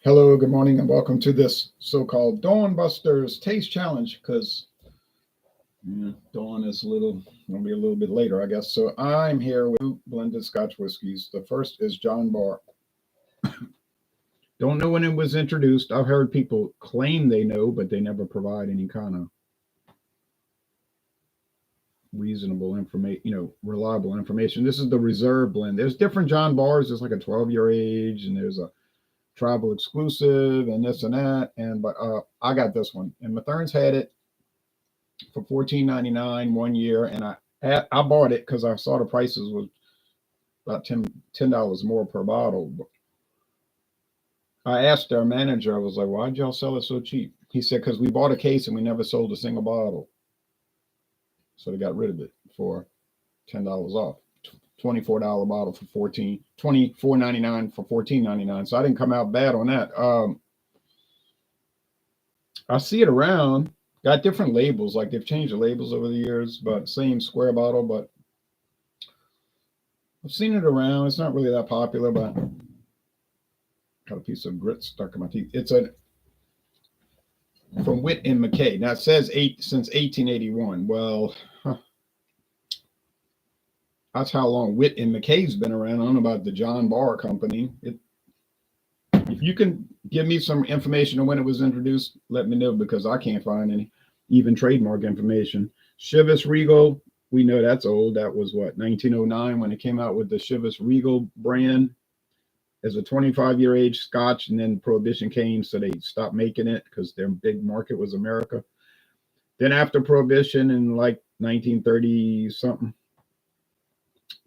Hello, good morning, and welcome to this so-called Dawn Busters Taste Challenge, because dawn is going to be a little bit later, I guess. So I'm here with two blended Scotch whiskeys. The first is John Barr. Don't know when it was introduced. I've heard people claim they know, but they never provide any kind of reasonable information, reliable information. This is the reserve blend. There's different John Bars. There's like a 12-year age, and there's a travel exclusive, and this and that. But I got this one, and Mathern's had it for $14.99 1 year, and I bought it because I saw the prices was about $10 more per bottle. I asked our manager, I was like, why'd y'all sell it so cheap? He said, because we bought a case and we never sold a single bottle. So they got rid of it for $10 off. $24 bottle for $24.99 for $14.99. So I didn't come out bad on that. I see it around, got different labels, like they've changed the labels over the years, but same square bottle. But I've seen it around. It's not really that popular, but got a piece of grit stuck in my teeth. It's from Whyte Mackay. Now it says since 1881. Well, that's how long Whyte Mackay's been around. I don't know about the John Barr company. If you can give me some information on when it was introduced, let me know, because I can't find any, even trademark information. Chivas Regal, we know that's old. That was what, 1909 when it came out with the Chivas Regal brand as a 25-year age Scotch, and then Prohibition came, so they stopped making it because their big market was America. Then after Prohibition in like 1930 something,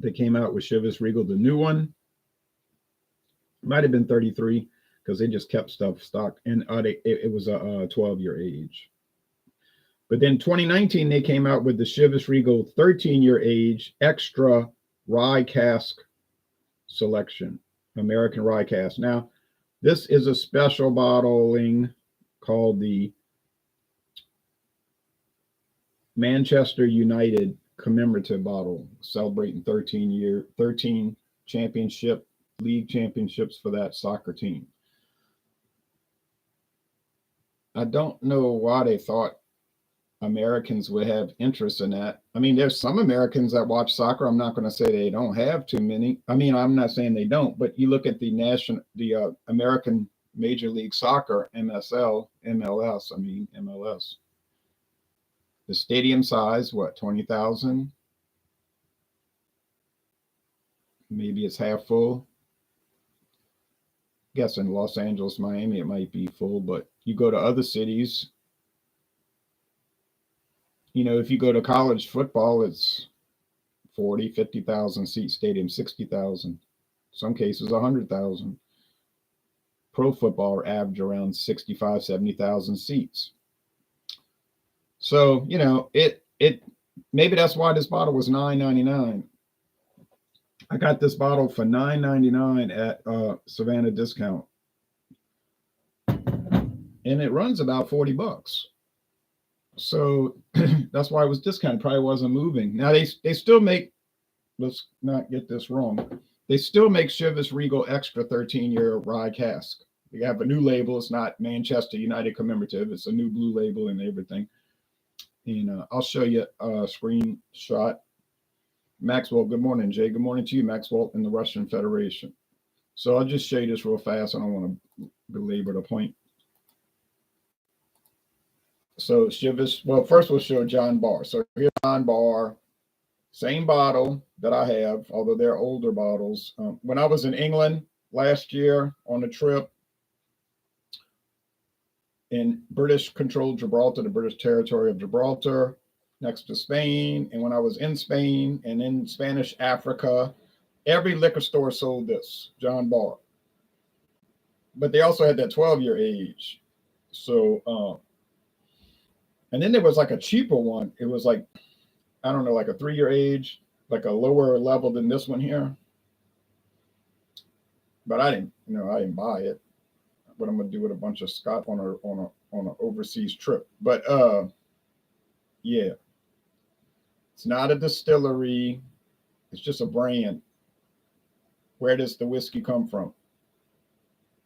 they came out with Chivas Regal, the new one. Might have been 33 because they just kept stuff stocked, and it was a 12-year age. But then 2019 they came out with the Chivas Regal 13-year age extra Rye Cask Selection, American Rye Cask. Now this is a special bottling called the Manchester United commemorative bottle, celebrating 13 league championships for that soccer team. I don't know why they thought Americans would have interest in that. I mean, there's some Americans that watch soccer. I'm not going to say they don't have too many. I mean, I'm not saying they don't, but you look at the American Major League Soccer, MLS. The stadium size, what, 20,000? Maybe it's half full. I guess in Los Angeles, Miami, it might be full, but you go to other cities, if you go to college football, it's 40, 50,000 seat stadium, 60,000, some cases 100,000. Pro football average around 65, 70,000 seats. So, it maybe that's why this bottle was $9.99. I got this bottle for $9.99 at Savannah discount, and it runs about $40. So that's why it was discounted. Probably wasn't moving. Now they still make. Let's not get this wrong. They still make Chivas Regal Extra 13-year Rye Cask. They have a new label. It's not Manchester United commemorative. It's a new blue label and everything. And I'll show you a screenshot. Maxwell, good morning, Jay. Good morning to you, Maxwell, in the Russian Federation. So I'll just show you this real fast. I don't want to belabor the point. So Chivas, well, first we'll show John Barr. So here's John Barr, same bottle that I have, although they're older bottles. When I was in England last year on a trip in British-controlled Gibraltar, the British territory of Gibraltar, next to Spain, and when I was in Spain and in Spanish Africa, every liquor store sold this, John Barr. But they also had that 12-year age. So, and then there was like a cheaper one. It was like, I don't know, like a 3-year age, like a lower level than this one here. But I didn't buy it. what I'm gonna do with a bunch of Scotch on a overseas trip. But yeah, it's not a distillery. It's just a brand. Where does the whiskey come from?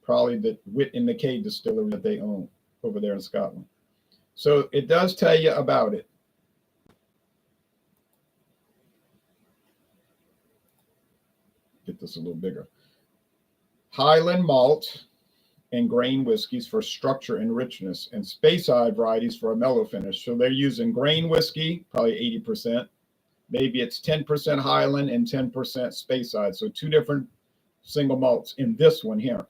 Probably the Whyte Mackay distillery that they own over there in Scotland. So it does tell you about it. Get this a little bigger. Highland malt and grain whiskeys for structure and richness, and Speyside varieties for a mellow finish. So they're using grain whiskey, probably 80%. Maybe it's 10% Highland and 10% Speyside. So two different single malts in this one here.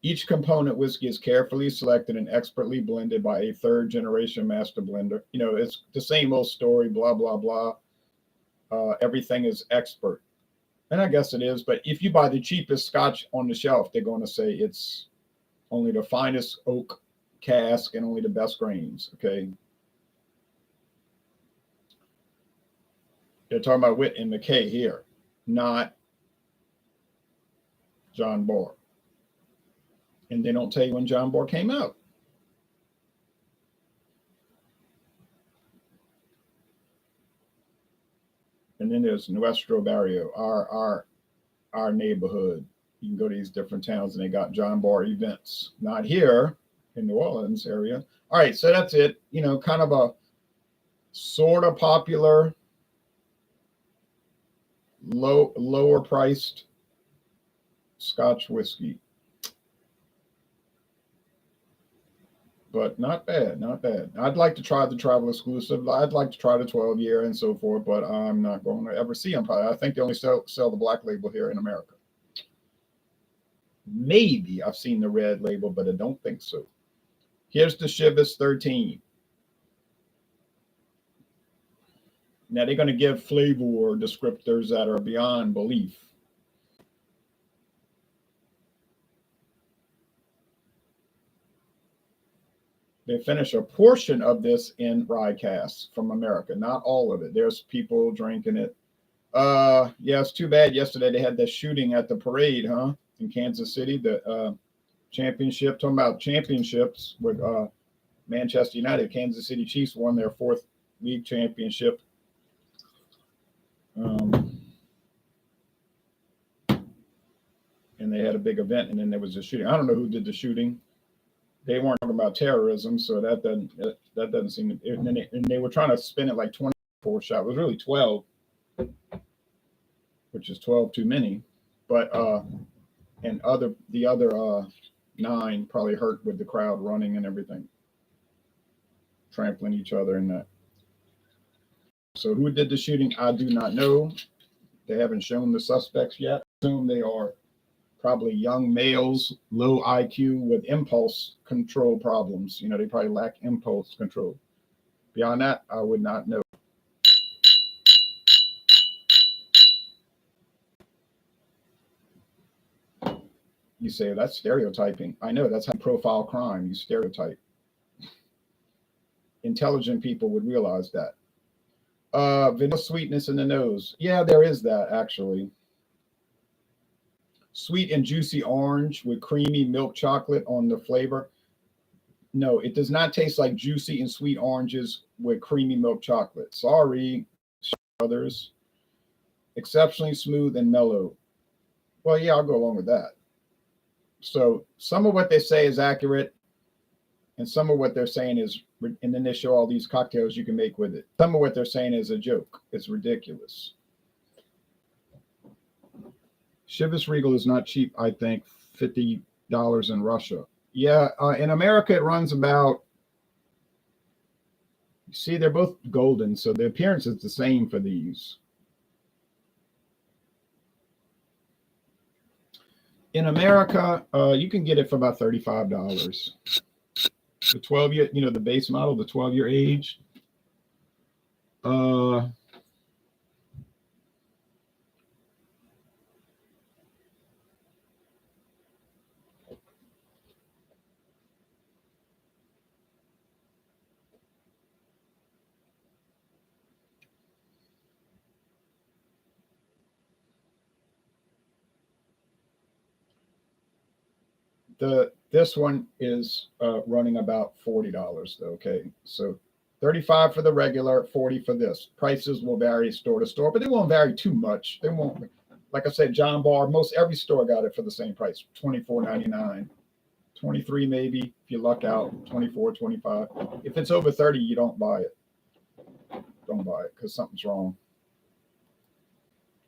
Each component whiskey is carefully selected and expertly blended by a third generation master blender. You know, it's the same old story, blah, blah, blah. Everything is expert. And I guess it is. But if you buy the cheapest Scotch on the shelf, they're going to say it's only the finest oak cask and only the best grains. Okay. They're talking about Whyte and Mackay here, not John Barr. And they don't tell you when John Barr came out. And then there's Nuestro Barrio, our neighborhood. You can go to these different towns and they got John Barr events. Not here in New Orleans area. All right, so that's it. You know, kind of a sort of popular, lower priced Scotch whiskey. But not bad, not bad. I'd like to try the travel exclusive. I'd like to try the 12-year and so forth, but I'm not going to ever see them. I think they only sell the black label here in America. Maybe I've seen the red label, but I don't think so. Here's the Chivas 13. Now they're going to give flavor descriptors that are beyond belief. They finish a portion of this in rye casks from America, not all of it. There's people drinking it. Yeah, it's too bad. Yesterday they had that shooting at the parade, huh? In Kansas City, the championship. Talking about championships with Manchester United. Kansas City Chiefs won their 4th league championship. And they had a big event, and then there was a shooting. I don't know who did the shooting. They weren't talking about terrorism, so that doesn't seem to. And they were trying to spin it like 24 shots. It was really 12, which is 12 too many. But and the other 9 probably hurt with the crowd running and everything, trampling each other and that. So who did the shooting? I do not know. They haven't shown the suspects yet. I assume they are probably young males, low IQ with impulse control problems. You know, they probably lack impulse control. Beyond that, I would not know. You say that's stereotyping. I know that's how you profile crime. You stereotype. Intelligent people would realize that. Vanilla sweetness in the nose. Yeah, there is that actually. Sweet and juicy orange with creamy milk chocolate on the flavor. No, it does not taste like juicy and sweet oranges with creamy milk chocolate. Sorry, others. Exceptionally smooth and mellow. Well, yeah, I'll go along with that. So some of what they say is accurate, and some of what they're saying is, and then they show all these cocktails you can make with it. Some of what they're saying is a joke. It's ridiculous. Chivas Regal is not cheap, I think, $50 in Russia. Yeah, in America, it runs about, see, they're both golden, so the appearance is the same for these. In America, you can get it for about $35. The 12-year, you know, the base model, the 12-year age. This one is running about $40. Okay, so 35 for the regular, 40 for this. Prices will vary store to store, but they won't vary too much. They won't. Like I said, John Barr, most every store got it for the same price, $24.99. 23 maybe if you luck out, 24, 25. If it's over 30, you don't buy it. Don't buy it because something's wrong.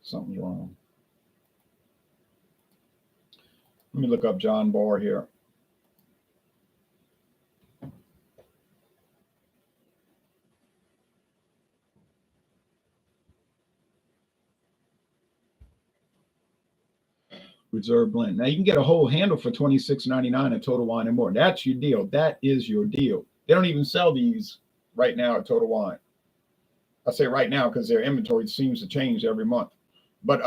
Something's wrong. Let me look up John Barr here. Reserve blend. Now you can get a whole handle for $26.99 at Total Wine and More. That's your deal. That is your deal. They don't even sell these right now at Total Wine. I say right now because their inventory seems to change every month. But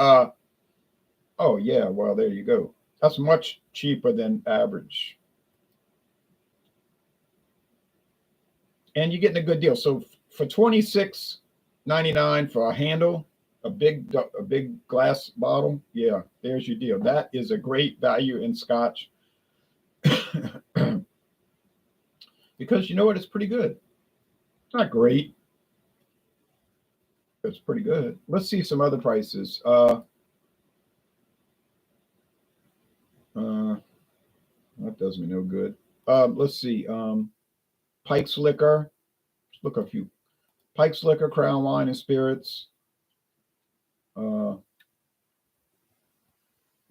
oh yeah, well there you go. That's much cheaper than average. And you're getting a good deal. So for $26.99 for a handle, a big glass bottle, yeah, there's your deal. That is a great value in Scotch. Because you know what? It's pretty good. It's not great. It's pretty good. Let's see some other prices. That does me no good. Let's see. Pike's Liquor. Let's look a few. Pike's Liquor, Crown Wine and Spirits.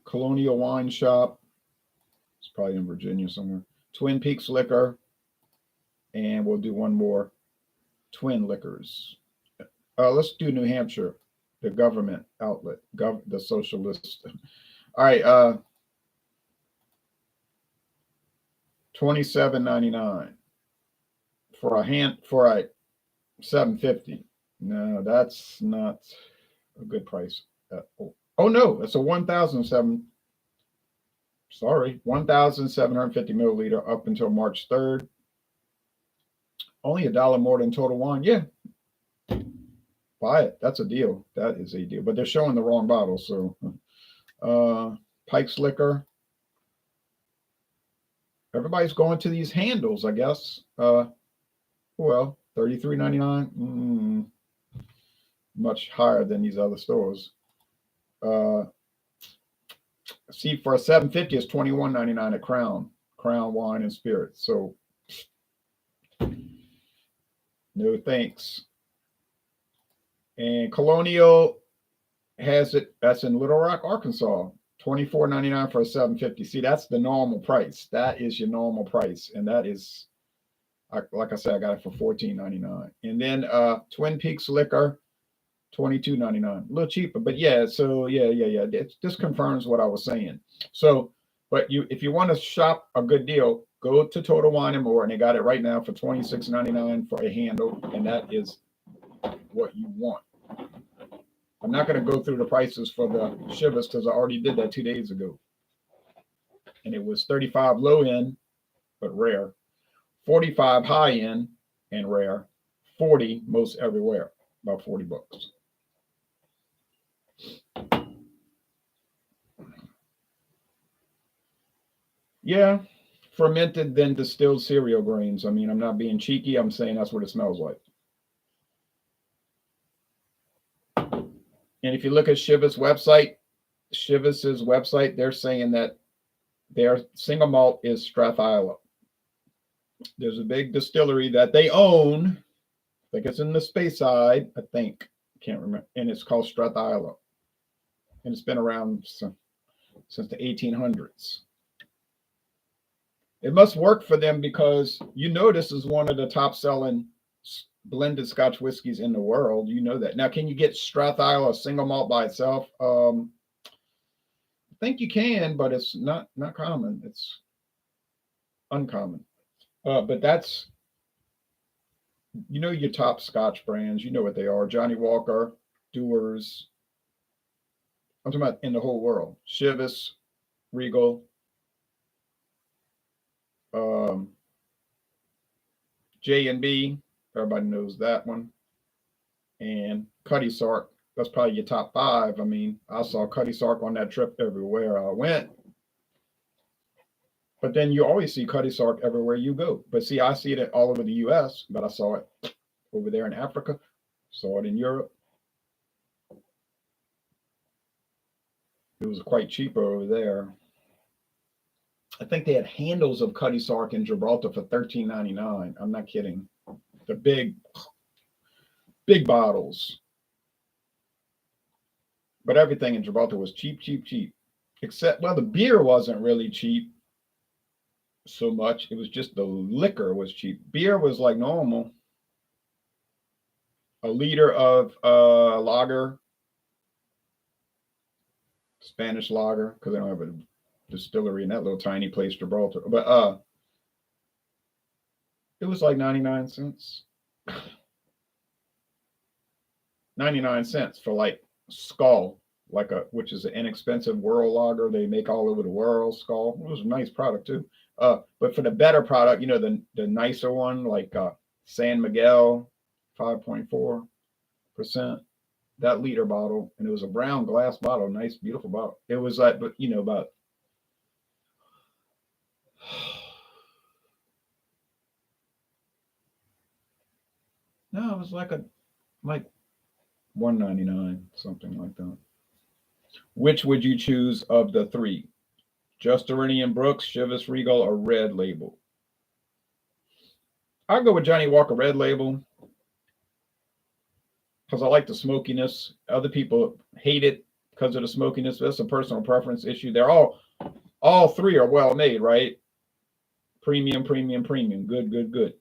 Colonial Wine Shop. It's probably in Virginia somewhere. Twin Peaks Liquor. And we'll do one more. Twin Liquors. Let's do New Hampshire, the government outlet, the socialist. All right, $27.99 for a $7.50. No, that's not a good price. Oh no, it's a 1,007. Sorry, 1,750 milliliter up until March 3rd. Only $1 more than Total Wine. Yeah, buy it. That's a deal. That is a deal. But they're showing the wrong bottle. So, Pike's Liquor. Everybody's going to these handles, I guess. Well, $33.99. Much higher than these other stores. See, for a $7.50, it's $21.99 at Crown Wine and Spirits. So, no thanks. And Colonial has it. That's in Little Rock, Arkansas. $24.99 for a $7.50. See, that's the normal price. That is your normal price, and that is, like I said, I got it for $14.99. And then Twin Peaks Liquor, $22.99. A little cheaper, but yeah. So yeah. This confirms what I was saying. So, but if you want to shop a good deal, go to Total Wine and More, and they got it right now for $26.99 for a handle, and that is what you want. I'm not going to go through the prices for the Chivas because I already did that 2 days ago. And it was 35 low end, but rare. 45 high end and rare. 40 most everywhere, about $40. Yeah, fermented then distilled cereal grains. I mean, I'm not being cheeky. I'm saying that's what it smells like. And if you look at Chivas's website, they're saying that their single malt is Strathisla. There's a big distillery that they own. I think it's in the Speyside. I think. Can't remember. And it's called Strathisla. And it's been around since the 1800s. It must work for them because this is one of the top selling blended Scotch whiskeys in the world. You know that. Now, can you get Strathisla single malt by itself? I think you can, but it's not common. It's uncommon. But that's, your top Scotch brands. You know what they are. Johnny Walker, Dewar's. I'm talking about in the whole world. Chivas, Regal, J&B. Everybody knows that one. And Cutty Sark. That's probably your top 5. I mean, I saw Cutty Sark on that trip everywhere I went. But then you always see Cutty Sark everywhere you go. But see, I see it all over the U.S., but I saw it over there in Africa, saw it in Europe. It was quite cheaper over there. I think they had handles of Cutty Sark in Gibraltar for $13.99. I'm not kidding. The big bottles. But everything in Gibraltar was cheap, cheap, cheap. Except, well, the beer wasn't really cheap so much. It was just the liquor was cheap. Beer was like normal. A liter of lager, Spanish lager, because they don't have a distillery in that little tiny place, Gibraltar. But it was like 99 cents. 99 cents for like Skull, which is an inexpensive world lager they make all over the world. Skull. It was a nice product too. But for the better product, the nicer one, like San Miguel, 5.4%, that liter bottle, and it was a brown glass bottle, nice, beautiful bottle. It was like, but about no, it was like $1.99, something like that. Which would you choose of the three? Just Iranian Brooks, Chivas Regal, or Red Label? I'll go with Johnny Walker Red Label because I like the smokiness. Other people hate it because of the smokiness. That's a personal preference issue. They're all three are well made, right? Premium, premium, premium. Good, good, good.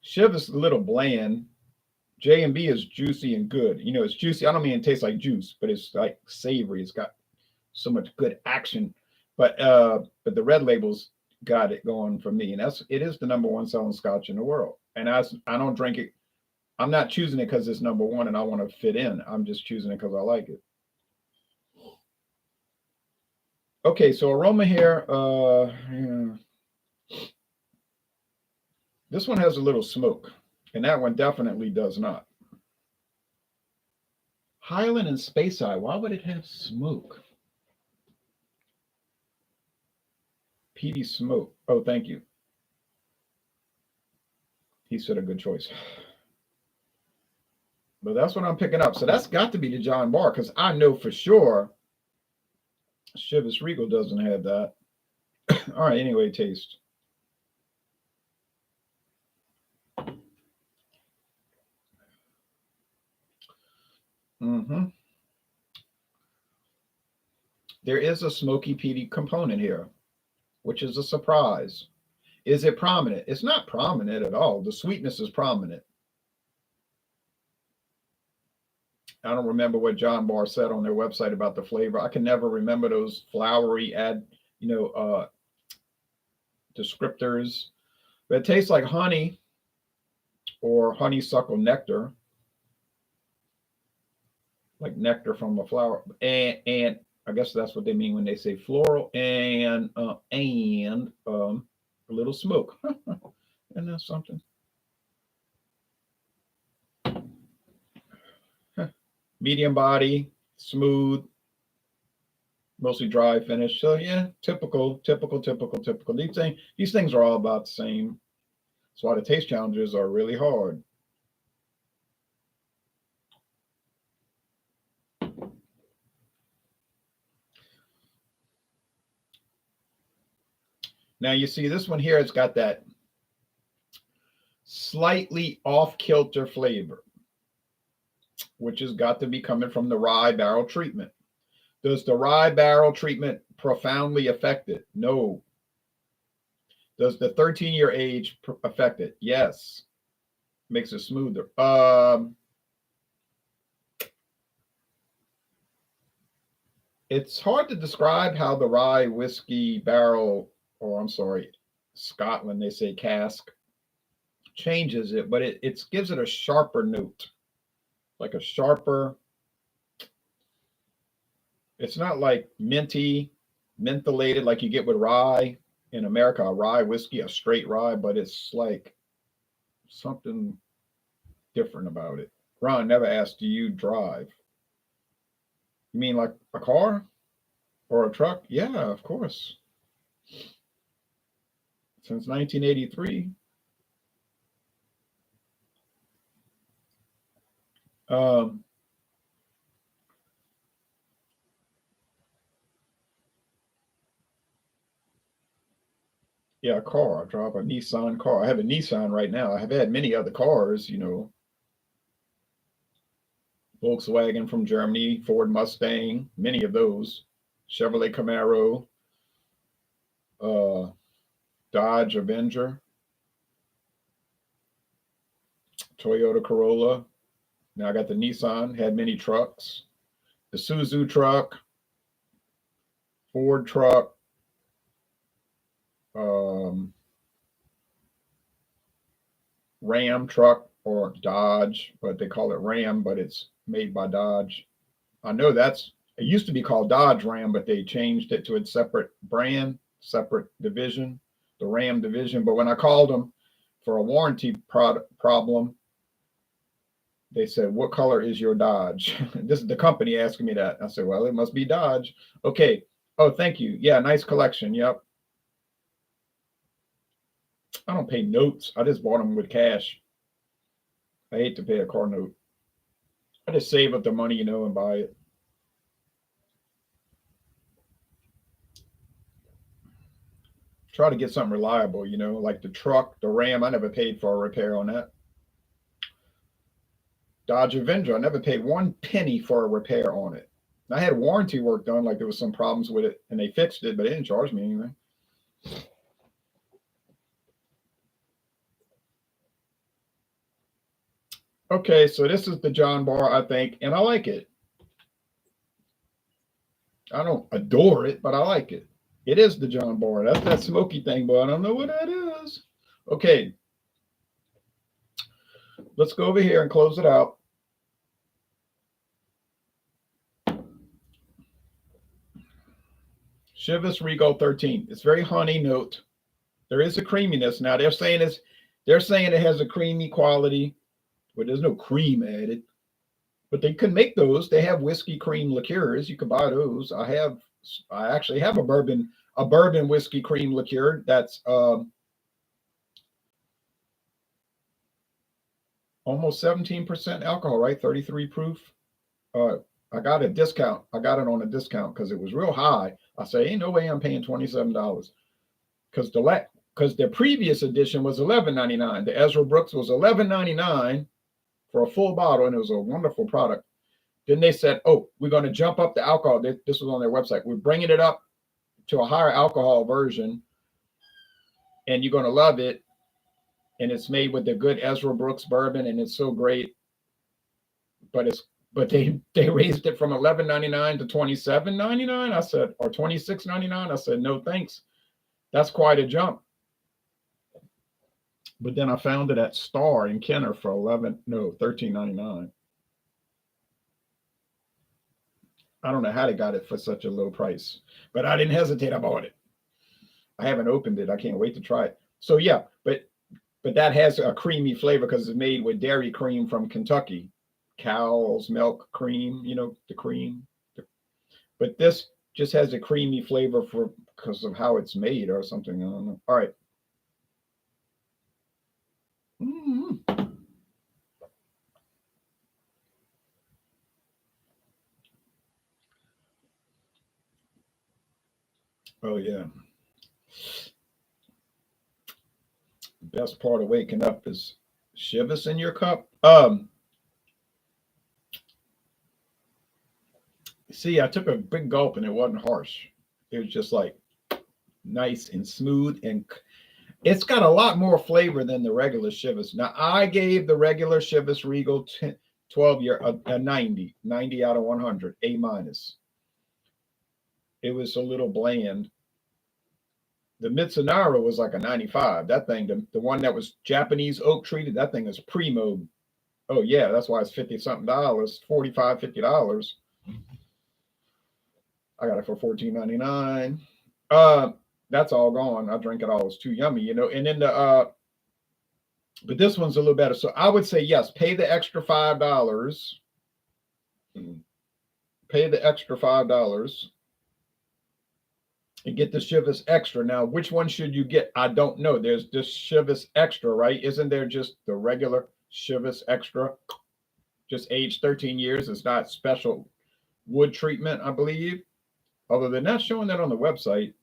Chivas is a little bland. J&B is juicy and good. It's juicy. I don't mean it tastes like juice, but it's like savory. It's got so much good action. But the Red Label's got it going for me, and it is the number one selling Scotch in the world. And I don't drink it. I'm not choosing it because it's number one and I want to fit in. I'm just choosing it because I like it. Okay, so aroma here. Yeah. This one has a little smoke, and that one definitely does not. Highland and Space Eye. Why would it have smoke? PD Smoke. Oh, thank you. He said a good choice. But that's what I'm picking up. So that's got to be the John Barr, because I know for sure Chivas Regal doesn't have that. All right, anyway, taste. Mm-hmm. There is a smoky peaty component here, which is a surprise. Is it prominent? It's not prominent at all. The sweetness is prominent. I don't remember what John Barr said on their website about the flavor. I can never remember those flowery descriptors. But it tastes like honey or honeysuckle nectar, like nectar from a flower. And I guess that's what they mean when they say floral and a little smoke. And that's something. Medium body, smooth, mostly dry finish. So yeah, typical. These things are all about the same. That's why the taste challenges are really hard. Now you see this one here, it's got that slightly off-kilter flavor, which has got to be coming from the rye barrel treatment. Does the rye barrel treatment profoundly affect it? No. Does the 13-year age affect it? Yes. Makes it smoother. It's hard to describe how the rye whiskey barrel, or I'm sorry, Scotland, they say cask, changes it, but it gives it a sharper note, like a sharper. It's not like mentholated like you get with rye in America, a rye whiskey, a straight rye, but it's like something different about it. Ron never asked, do you drive? You mean like a car or a truck? Yeah, of course. since 1983. Yeah, a car. I drive a Nissan car. I have a Nissan right now. I have had many other cars, Volkswagen from Germany, Ford Mustang, many of those, Chevrolet Camaro, uh, Dodge Avenger, Toyota Corolla. Now I got the Nissan, had many trucks, the Suzu truck, Ford truck, um, Ram truck or Dodge, but they call it Ram, but it's made by Dodge. I know it used to be called Dodge Ram, but they changed it to a separate brand, separate division, the Ram division. But when I called them for a warranty problem, they said, "What color is your Dodge?" This is the company asking me that. I said, "Well, it must be Dodge." Okay. Oh, thank you. Yeah, nice collection. Yep. I don't pay notes. I just bought them with cash. I hate to pay a car note. I just save up the money, and buy it. Try to get something reliable, like the truck, the Ram. I never paid for a repair on that. Dodge Avenger, I never paid one penny for a repair on it. I had warranty work done, like there was some problems with it, and they fixed it, but they didn't charge me anything. Okay, so this is the John Barr, I think, and I like it. I don't adore it, but I like it. It is the John Barr. That's that smoky thing, but I don't know what that is. Okay, let's go over here and close it out. Chivas Regal 13. It's very honey note. There is a creaminess. Now they're saying it has a creamy quality, but there's no cream added. But they can make those. They have whiskey cream liqueurs. You can buy those. I actually have a bourbon whiskey cream liqueur that's almost 17% alcohol, right? 33 proof. I got a discount. I got it on a discount because it was real high. I say, ain't no way I'm paying $27 because the previous edition was $11.99. The Ezra Brooks was $11.99 for a full bottle, and it was a wonderful product. Then they said, "Oh, we're going to jump up the alcohol." This was on their website. We're bringing it up to a higher alcohol version, and you're going to love it. And it's made with the good Ezra Brooks bourbon, and it's so great. But they raised it from $11.99 to $27.99. I said, or $26.99. I said, no thanks. That's quite a jump. But then I found it at Star in Kenner for $13.99. I don't know how they got it for such a low price, but I didn't hesitate. I bought it. I haven't opened it. I can't wait to try it. So yeah, but that has a creamy flavor because it's made with dairy cream from Kentucky, cow's milk cream. The cream. But this just has a creamy flavor because of how it's made or something. I don't know. All right. Mm-hmm. Oh yeah. Best part of waking up is Chivas in your cup. See, I took a big gulp and it wasn't harsh. It was just like nice and smooth, and it's got a lot more flavor than the regular Chivas. Now, I gave the regular Chivas Regal 12-year a 90 out of 100, A minus. It was a little bland. The Mitsunara was like a 95. That thing, the one that was Japanese oak treated, that thing is primo. Oh yeah, that's why it's 50 something dollars, $45, $50. I got it for $14.99. That's all gone. I drank it all. It's too yummy, And then but this one's a little better. So I would say yes, pay the extra $5. Pay the extra $5. and get the Chivas Extra. Now, which one should you get? I don't know. There's this Chivas Extra, right? Isn't there just the regular Chivas Extra, just aged 13 years? It's not special wood treatment, I believe. Although they're not showing that on the website.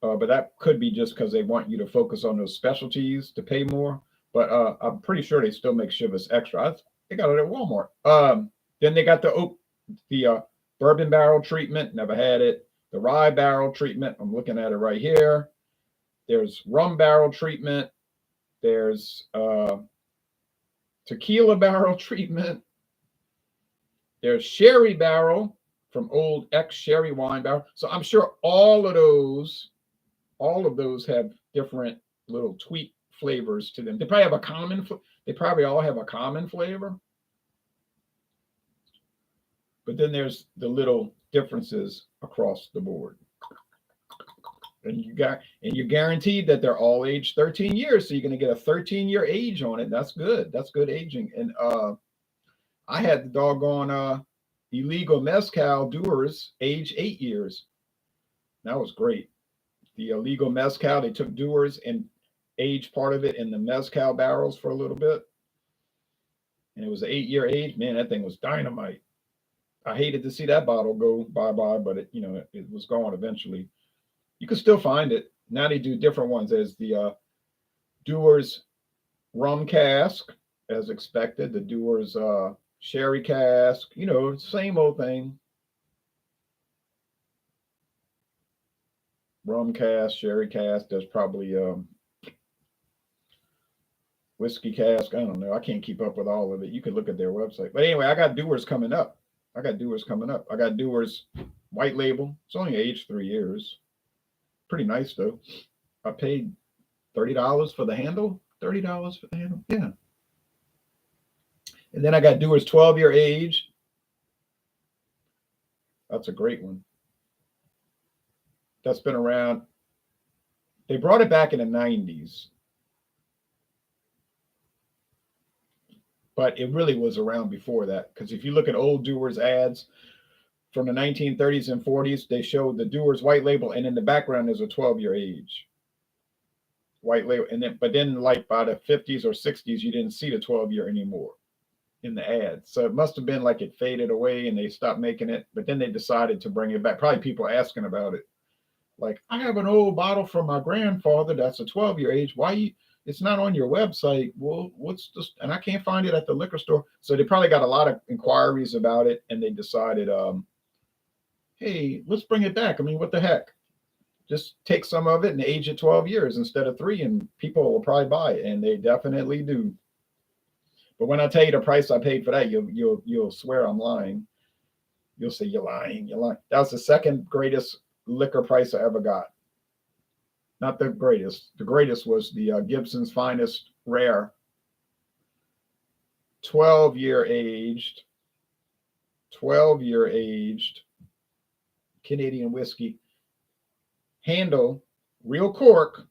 But that could be just because they want you to focus on those specialties to pay more. But I'm pretty sure they still make Chivas Extra. They got it at Walmart. Then they got the bourbon barrel treatment. Never had it. The rye barrel treatment. I'm looking at it right here. There's rum barrel treatment. There's tequila barrel treatment. There's sherry barrel from old ex-sherry wine barrel. So I'm sure all of those have different little tweak flavors to them. They probably have a common. They probably all have a common flavor. But then there's the little differences across the board. And you're guaranteed that they're all aged 13 years. So you're going to get a 13-year age on it. That's good. That's good aging. And I had the doggone illegal mezcal Dewar's age 8 years. That was great. The illegal mezcal, they took Dewar's and aged part of it in the mezcal barrels for a little bit. And it was an 8-year age. Man, that thing was dynamite. I hated to see that bottle go bye-bye, but it was gone eventually. You can still find it. Now they do different ones. There's the Dewar's rum cask, as expected. The Dewar's sherry cask. Same old thing. Rum cask, sherry cask. There's probably whiskey cask. I don't know. I can't keep up with all of it. You could look at their website. But anyway, I got Dewar's coming up. I got Dewar's white label. It's only aged 3 years. Pretty nice though. I paid $30 for the handle. $30 for the handle. Yeah. And then I got Dewar's 12-year age. That's a great one. That's been around. They brought it back in the 90s. But it really was around before that. Because if you look at old Dewar's ads from the 1930s and 40s, they showed the Dewar's white label, and in the background there's a 12-year age white label. But then like by the 50s or 60s, you didn't see the 12-year anymore in the ads. So it must have been like it faded away and they stopped making it. But then they decided to bring it back. Probably people asking about it. Like, I have an old bottle from my grandfather that's a 12-year age. Why it's not on your website? Well, what's this? And I can't find it at the liquor store. So they probably got a lot of inquiries about it, and they decided, hey, let's bring it back. I mean, what the heck? Just take some of it and age it 12 years instead of 3, and people will probably buy it, and they definitely do. But when I tell you the price I paid for that, you'll swear I'm lying. You'll say you're lying. That was the second greatest liquor price I ever got. Not the greatest. The greatest was the Gibson's Finest Rare. 12-year aged Canadian whiskey. Handle, real cork,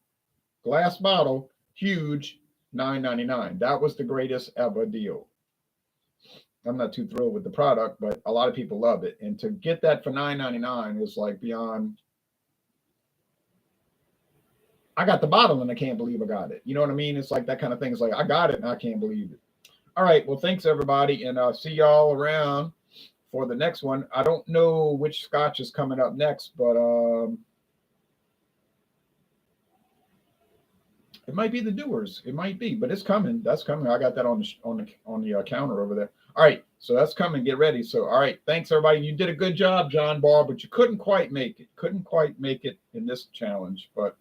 glass bottle, huge, $9.99. That was the greatest ever deal. I'm not too thrilled with the product, but a lot of people love it. And to get that for $9.99 is like beyond. I got the bottle and I can't believe I got it. You know what I mean? It's like that kind of thing. It's like, I got it and I can't believe it. All right. Well, thanks everybody. And I'll see y'all around for the next one. I don't know which Scotch is coming up next, but it might be the Dewar's. It might be, but it's coming. That's coming. I got that on the counter over there. All right. So that's coming. Get ready. So, all right. Thanks everybody. You did a good job, John Barr, but you couldn't quite make it in this challenge, but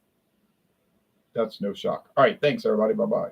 that's no shock. All right. Thanks everybody. Bye-bye.